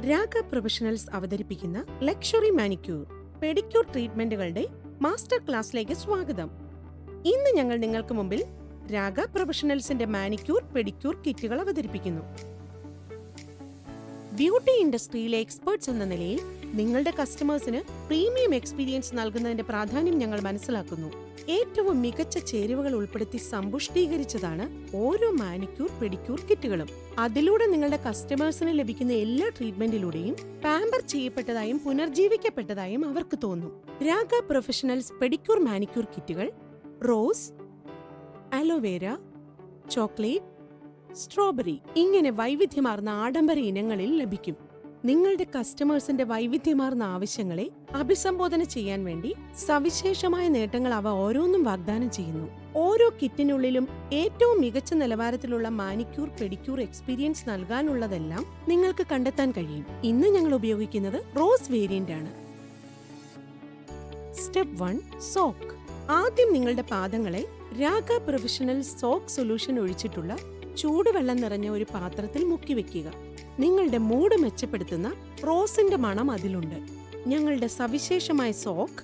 രാഗ professionals അവതരിപ്പിക്കുന്ന luxury manicure, pedicure ട്രീറ്റ്മെന്റുകളുടെ master ക്ലാസ്സിലേക്ക് സ്വാഗതം. ഇന്ന് ഞങ്ങൾ നിങ്ങൾക്ക് മുമ്പിൽ രാഗ പ്രൊഫഷണൽസിന്റെ മാനിക്യൂർ, പെഡിക്യൂർ കിറ്റുകൾ അവതരിപ്പിക്കുന്നു. ബ്യൂട്ടി ഇൻഡസ്ട്രിയിലെ എക്സ്പേർട്സ് എന്ന നിലയിൽ നിങ്ങളുടെ കസ്റ്റമേഴ്സിന് പ്രീമിയം എക്സ്പീരിയൻസ് നൽകുന്നതിന്റെ പ്രാധാന്യം ഞങ്ങൾ മനസ്സിലാക്കുന്നു. ഏറ്റവും മികച്ച ചേരുവകൾ ഉൾപ്പെടുത്തി സമ്പുഷ്ടീകരിച്ചതാണ് ഓരോ മാനിക്യൂർ, പെഡിക്യൂർ കിറ്റുകളും. അതിലൂടെ നിങ്ങളുടെ കസ്റ്റമേഴ്സിന് ലഭിക്കുന്ന എല്ലാ ട്രീറ്റ്മെന്റിലൂടെയും പാമ്പർ ചെയ്യപ്പെട്ടതായും പുനർജീവിക്കപ്പെട്ടതായും അവർക്ക് തോന്നും. രാഗ പ്രൊഫഷണൽസ് പെഡിക്യൂർ മാനിക്യൂർ കിറ്റുകൾ റോസ്, അലോവേര, ചോക്ലേറ്റ്, സ്ട്രോബെറി ഇങ്ങനെ വൈവിധ്യമാർന്ന ആഡംബര ഇനങ്ങളിൽ ലഭിക്കും. നിങ്ങളുടെ കസ്റ്റമേഴ്സിന്റെ വൈവിധ്യമാർന്ന ആവശ്യങ്ങളെ അഭിസംബോധന ചെയ്യാൻ വേണ്ടി സവിശേഷമായ നേട്ടങ്ങൾ അവ ഓരോന്നും വാഗ്ദാനം ചെയ്യുന്നു. ഓരോ കിറ്റിനുള്ളിലും ഏറ്റവും മികച്ച നിലവാരത്തിലുള്ള മാനിക്യൂർ, പെഡിക്യൂർ എക്സ്പീരിയൻസ് നൽകാനുള്ളതെല്ലാം നിങ്ങൾക്ക് കണ്ടെത്താൻ കഴിയും. ഇന്ന് ഞങ്ങൾ ഉപയോഗിക്കുന്നത് റോസ് വേരിയന്റ് ആണ്. Step 1, soak. ആദ്യം നിങ്ങളുടെ പാദങ്ങളെ രാഗ പ്രൊഫഷണൽ സോക്ക് സൊല്യൂഷൻ ഒഴിച്ചിട്ടുള്ള ചൂടുവെള്ളം നിറഞ്ഞ ഒരു പാത്രത്തിൽ മുക്കിവെക്കുക. നിങ്ങളുടെ മൂഡ് മെച്ചപ്പെടുത്തുന്ന റോസിന്റെ മണം അതിലുണ്ട്. ഞങ്ങളുടെ സവിശേഷമായ സോക്ക്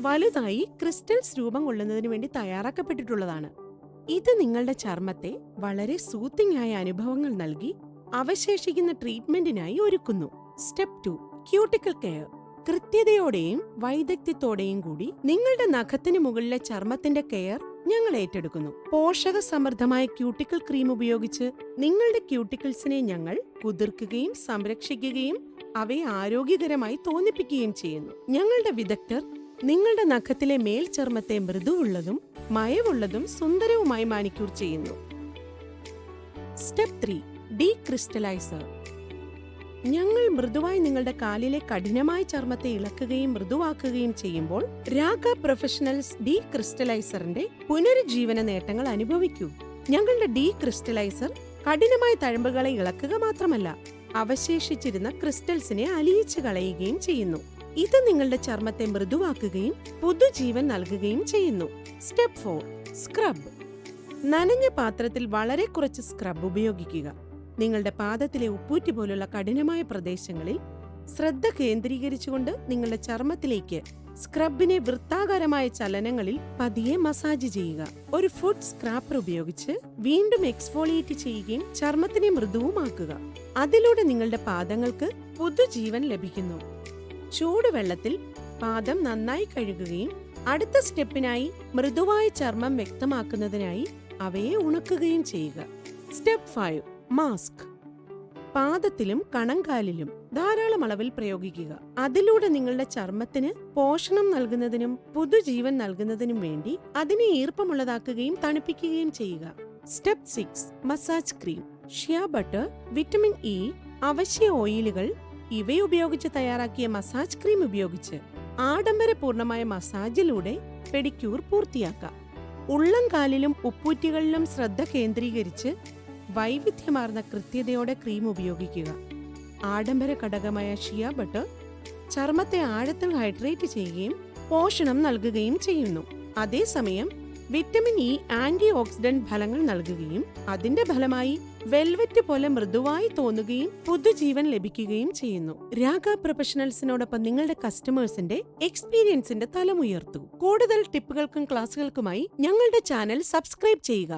വലുതായി ക്രിസ്റ്റൽസ് രൂപം കൊള്ളുന്നതിന് വേണ്ടി തയ്യാറാക്കപ്പെട്ടിട്ടുള്ളതാണ്. ഇത് നിങ്ങളുടെ ചർമ്മത്തെ വളരെ സൂത്തിങ് ആയ അനുഭവങ്ങൾ നൽകി അവശേഷിക്കുന്ന ട്രീറ്റ്മെന്റിനായി ഒരുക്കുന്നു. Step 2, cuticle care. കൃത്യതയോടെയും വൈദഗ്ധ്യത്തോടെയും കൂടി നിങ്ങളുടെ നഖത്തിന് മുകളിലെ ചർമ്മത്തിന്റെ കെയർ ഞങ്ങൾ ഏറ്റെടുക്കുന്നു. പോഷക സമൃദ്ധമായ ക്യൂട്ടിക്കൽ ക്രീം ഉപയോഗിച്ച് നിങ്ങളുടെ ക്യൂട്ടിക്കിൾസിനെ ഞങ്ങൾ കുതിർക്കുകയും സംരക്ഷിക്കുകയും അവയെ ആരോഗ്യകരമായി തോന്നിപ്പിക്കുകയും ചെയ്യുന്നു. ഞങ്ങളുടെ വിദഗ്ധർ നിങ്ങളുടെ നഖത്തിലെ മേൽചർമ്മത്തെ മൃദുവുള്ളതും മയവുള്ളതും സുന്ദരവുമായി മാനിക്യൂർ ചെയ്യുന്നു. സ്റ്റെപ്പ് 3, ഡീക്രിസ്റ്റലൈസർ. ഞങ്ങൾ മൃദുവായി നിങ്ങളുടെ കാലിലെ കഠിനമായ ചർമ്മത്തെ ഇളക്കുകയും മൃദുവാക്കുകയും ചെയ്യുമ്പോൾ രാഗ പ്രൊഫഷണൽസ് ഡീക്രിസ്റ്റലൈസറിന്റെ പുനരുജ്ജീവന നേട്ടങ്ങൾ അനുഭവിക്കൂ. ഞങ്ങളുടെ ഡീക്രിസ്റ്റലൈസർ കഠിനമായ തഴമ്പുകളെ ഇളക്കുക മാത്രമല്ല, അവശേഷിച്ചിരുന്ന ക്രിസ്റ്റൽസിനെ അലിയിച്ചു കളയുകയും ചെയ്യുന്നു. ഇത് നിങ്ങളുടെ ചർമ്മത്തെ മൃദുവാക്കുകയും പുതുജീവൻ നൽകുകയും ചെയ്യുന്നു. Step 4, scrub. നനഞ്ഞ പാത്രത്തിൽ വളരെ കുറച്ച് സ്ക്രബ് ഉപയോഗിക്കുക. നിങ്ങളുടെ പാദത്തിലെ ഉപ്പൂറ്റി പോലുള്ള കഠിനമായ പ്രദേശങ്ങളിൽ ശ്രദ്ധ കേന്ദ്രീകരിച്ചുകൊണ്ട് നിങ്ങളുടെ ചർമ്മത്തിലേക്ക് സ്ക്രബിനെ വൃത്താകാരമായ ചലനങ്ങളിൽ പതിയെ മസാജ് ചെയ്യുക. ഒരു ഫുഡ് സ്ക്രാപ്പർ ഉപയോഗിച്ച് വീണ്ടും എക്സ്ഫോളിയേറ്റ് ചെയ്യുകയും ചർമ്മത്തിനെ മൃദുവുമാക്കുക. അതിലൂടെ നിങ്ങളുടെ പാദങ്ങൾക്ക് പുതുജീവൻ ലഭിക്കുന്നു. ചൂടുവെള്ളത്തിൽ പാദം നന്നായി കഴുകുകയും അടുത്ത സ്റ്റെപ്പിനായി മൃദുവായ ചർമ്മം വ്യക്തമാക്കുന്നതിനായി അവയെ ഉണക്കുകയും ചെയ്യുക. Step 5, mask. പാദത്തിലും കണങ്കാലിലും ധാരാളം അളവിൽ പ്രയോഗിക്കുക. അതിലൂടെ നിങ്ങളുടെ ചർമ്മത്തിന് പോഷണം നൽകുന്നതിനും പുതുജീവൻ നൽകുന്നതിനും വേണ്ടി അതിനെ ഈർപ്പമുള്ളതാക്കുകയും തണുപ്പിക്കുകയും ചെയ്യുക. Step 6, massage cream. Shea butter, vitamin E, അവശ്യ ഓയിലുകൾ ഇവയുപയോഗിച്ച് തയ്യാറാക്കിയ മസാജ് ക്രീം ഉപയോഗിച്ച് ആഡംബരപൂർണമായ മസാജിലൂടെ പെഡിക്യൂർ പൂർത്തിയാക്കാം. ഉള്ളംകാലിലും ഉപ്പൂറ്റികളിലും ശ്രദ്ധ കേന്ദ്രീകരിച്ച് വൈവിധ്യമാർന്ന കൃത്യതയോടെ ക്രീം ഉപയോഗിക്കുക. ആഡംബര ഘടകമായ ഷിയ ബട്ടർ ചർമ്മത്തെ ആഴത്തിൽ ഹൈഡ്രേറ്റ് ചെയ്യുകയും പോഷണം നൽകുകയും ചെയ്യുന്നു. അതേസമയം വിറ്റമിൻ ഇ ആന്റി ഓക്സിഡന്റ് ഫലങ്ങൾ നൽകുകയും അതിന്റെ ഫലമായി വെൽവെറ്റ് പോലെ മൃദുവായി തോന്നുകയും പുതുജീവൻ ലഭിക്കുകയും ചെയ്യുന്നു. രാഗ പ്രൊഫഷണൽസിനോടൊപ്പം നിങ്ങളുടെ കസ്റ്റമേഴ്സിന്റെ എക്സ്പീരിയൻസിന്റെ തലമുയർത്തൂ. കൂടുതൽ ടിപ്പുകൾക്കും ക്ലാസുകൾക്കുമായി ഞങ്ങളുടെ ചാനൽ സബ്സ്ക്രൈബ് ചെയ്യുക.